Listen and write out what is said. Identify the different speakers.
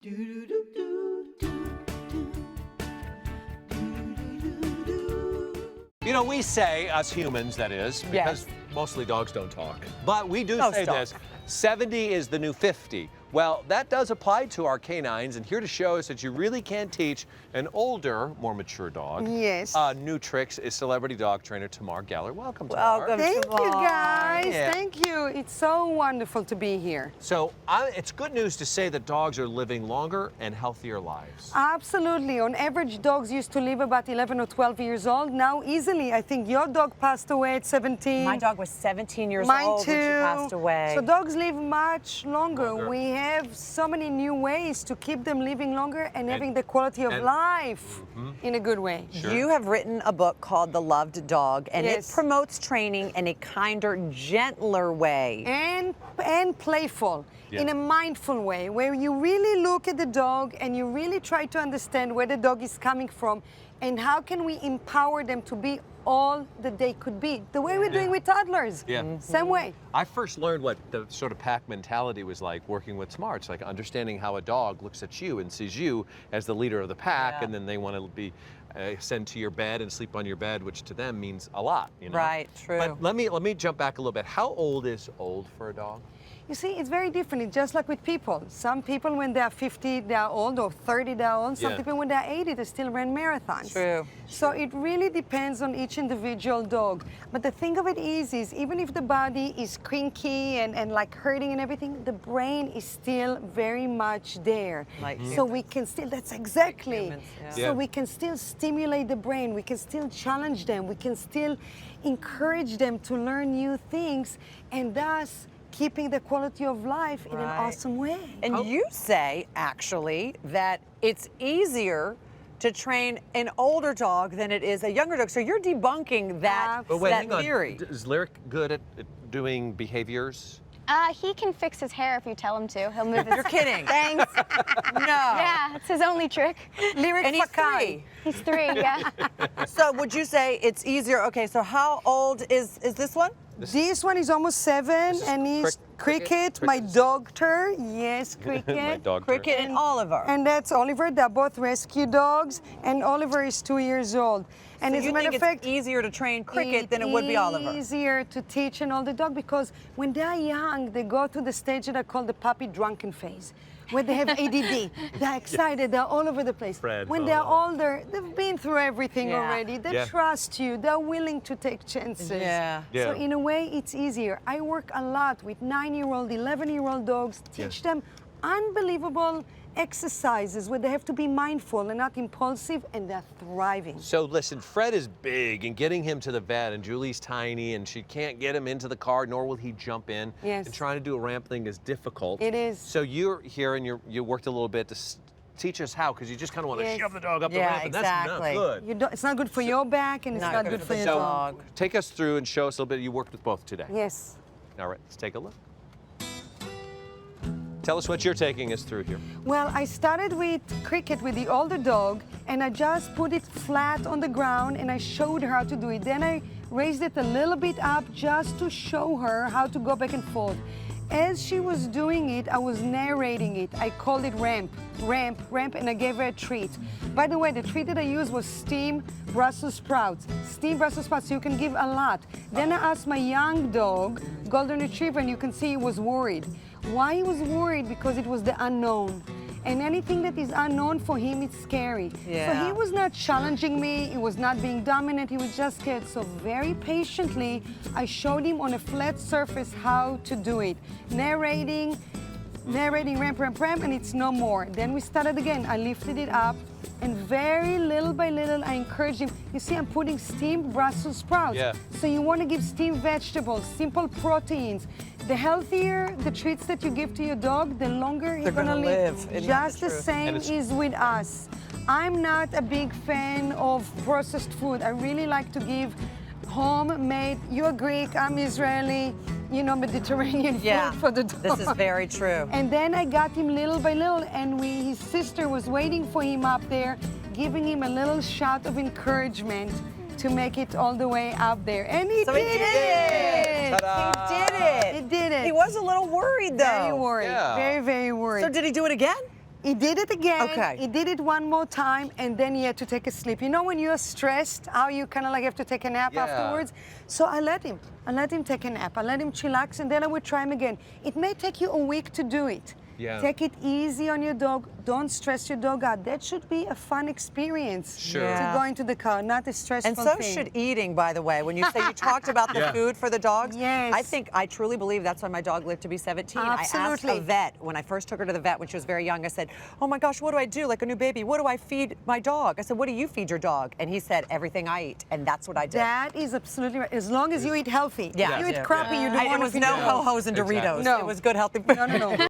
Speaker 1: You know, we say, us humans, that is, because mostly dogs don't talk. But we do say this, 70 is the new 50. Well, that does apply to our canines, and here to show us that you really can teach an older, more mature dog new tricks is celebrity dog trainer Tamar Gellar. Welcome, Tamar.
Speaker 2: Thank you, guys. Thank you. It's so wonderful to be here.
Speaker 1: So it's good news to say that dogs are living longer and healthier lives.
Speaker 2: Absolutely. On average, dogs used to live about 11 or 12 years old. Now, easily, I think your dog passed away at 17.
Speaker 3: My dog was 17 years
Speaker 2: Mine
Speaker 3: old
Speaker 2: too.
Speaker 3: when she passed away.
Speaker 2: So dogs live much longer. We have so many new ways to keep them living longer and having the quality of life in a good way.
Speaker 1: Sure.
Speaker 3: You have written a book called The Loved Dog, and it promotes training in a kinder, gentler way.
Speaker 2: And playful, in a mindful way, where you really look at the dog and you really try to understand where the dog is coming from and how can we empower them to be all that they could be, the way we're doing with toddlers. Same way.
Speaker 1: I first learned what the sort of pack mentality was like working with smarts, like understanding how a dog looks at you and sees you as the leader of the pack, and then they want to be sent to your bed and sleep on your bed, which to them means a lot. You know?
Speaker 3: Right, true.
Speaker 1: But let me jump back a little bit. How old is old for a dog?
Speaker 2: You see, it's very different. It's just like with people. Some people, when they're 50, they're old, or 30, they're old. Some people, when they're 80, they still run marathons.
Speaker 3: True.
Speaker 2: So it really depends on each individual dog. But the thing of it is even if the body is cranky and like hurting and everything, the brain is still very much there.
Speaker 3: Like
Speaker 2: so we can still, that's exactly.
Speaker 3: Like humans,
Speaker 2: So we can still stimulate the brain. We can still challenge them. We can still encourage them to learn new things, and thus keeping the quality of life in an awesome way.
Speaker 3: And you say, actually, that it's easier to train an older dog than it is a younger dog. So you're debunking that, theory.
Speaker 1: Is Lyric good at doing behaviors?
Speaker 4: He can fix his hair if you tell him to. He'll move his...
Speaker 3: You're kidding.
Speaker 4: Thanks.
Speaker 3: No.
Speaker 4: Yeah, it's his only trick.
Speaker 2: Lyric
Speaker 3: and he's 3.
Speaker 4: He's 3, yeah.
Speaker 3: So would you say it's easier? Okay, so how old is this one?
Speaker 2: This one is almost 7, and he's Cricket, my dogter. Yes, Cricket.
Speaker 1: My dogter.
Speaker 3: Cricket and Oliver.
Speaker 2: And that's Oliver. They're both rescue dogs, and Oliver is 2 years old. And
Speaker 3: so
Speaker 2: as
Speaker 3: you
Speaker 2: a matter
Speaker 3: think
Speaker 2: of fact,
Speaker 3: it's easier to train Cricket than it would be Oliver?
Speaker 2: It's easier to teach an older dog because when they're young, they go through the stage that I call the puppy drunken phase, where they have ADD. They're excited. They're all over the place. When they're older, they've been through everything already. They trust you. They're willing to take chances. So in a way, it's easier. I work a lot with 9-year-old, 11-year-old dogs, teach them unbelievable exercises where they have to be mindful and not impulsive, and they're thriving.
Speaker 1: So listen, Fred is big, and getting him to the vet, and Julie's tiny, and she can't get him into the car, nor will he jump in. And trying to do a ramp thing is difficult.
Speaker 2: It is.
Speaker 1: So you're here, and you worked a little bit to teach us how, because you just kind of want to shove the dog up the ramp, and that's not good.
Speaker 2: It's not good for your back, and it's not good for your dog.
Speaker 1: Take us through and show us a little bit. You worked with both today.
Speaker 2: Yes.
Speaker 1: All right, let's take a look. Tell us what you're taking us through here.
Speaker 2: Well, I started with Cricket, with the older dog, and I just put it flat on the ground, and I showed her how to do it. Then I raised it a little bit up just to show her how to go back and forth. As she was doing it, I was narrating it. I called it ramp, ramp, ramp, and I gave her a treat. By the way, the treat that I used was steamed Brussels sprouts. Steamed Brussels sprouts, so you can give a lot. Then I asked my young dog, Golden Retriever, and you can see he was worried. Why he was worried? Because it was the unknown. And anything that is unknown for him, it's scary. So he was not challenging me, he was not being dominant, he was just scared. So very patiently, I showed him on a flat surface how to do it. Narrating, ramp, ramp, ramp, and it's no more. Then we started again. I lifted it up, and very little by little, I encouraged him. You see, I'm putting steamed Brussels sprouts. So you want to give steamed vegetables, simple proteins. The healthier the treats that you give to your dog, the longer he's going to live. Just the same is with us. I'm not a big fan of processed food. I really like to give homemade. You're Greek, I'm Israeli, you know, Mediterranean food for the dog.
Speaker 3: This is very true.
Speaker 2: And then I got him little by little, and his sister was waiting for him up there, giving him a little shot of encouragement to make it all the way up there. And he did it!
Speaker 1: Ta-da!
Speaker 3: He did it!
Speaker 2: He did it.
Speaker 3: He was a little worried, though.
Speaker 2: Very worried. Very, very worried.
Speaker 3: So did he do it again?
Speaker 2: He did it again.
Speaker 3: Okay.
Speaker 2: He did it one more time, and then he had to take a sleep. You know when you're stressed, how you kind of like have to take a nap afterwards? So I let him take a nap. I let him chillax, and then I would try him again. It may take you a week to do it.
Speaker 1: Yeah.
Speaker 2: Take it easy on your dog. Don't stress your dog out. That should be a fun experience to go into the car, not a stressful
Speaker 3: And so
Speaker 2: thing.
Speaker 3: should eating, by the way. When you say you talked about the food for the dogs,
Speaker 2: Yes.
Speaker 3: I truly believe that's why my dog lived to be 17. I asked
Speaker 2: Absolutely.
Speaker 3: a vet, when I first took her to the vet when she was very young, I said, oh my gosh, what do I do? Like a new baby, what do I feed my dog? I said, what do you feed your dog? And he said, everything I eat. And that's what I did.
Speaker 2: That is absolutely right. As long as you eat healthy.
Speaker 3: Yeah.
Speaker 2: If you eat crappy, you don't want
Speaker 3: It
Speaker 2: to
Speaker 3: was
Speaker 2: feed
Speaker 3: no
Speaker 2: your dog.
Speaker 3: ho-hos and Doritos.
Speaker 2: No.
Speaker 3: It was good, healthy food.
Speaker 2: No.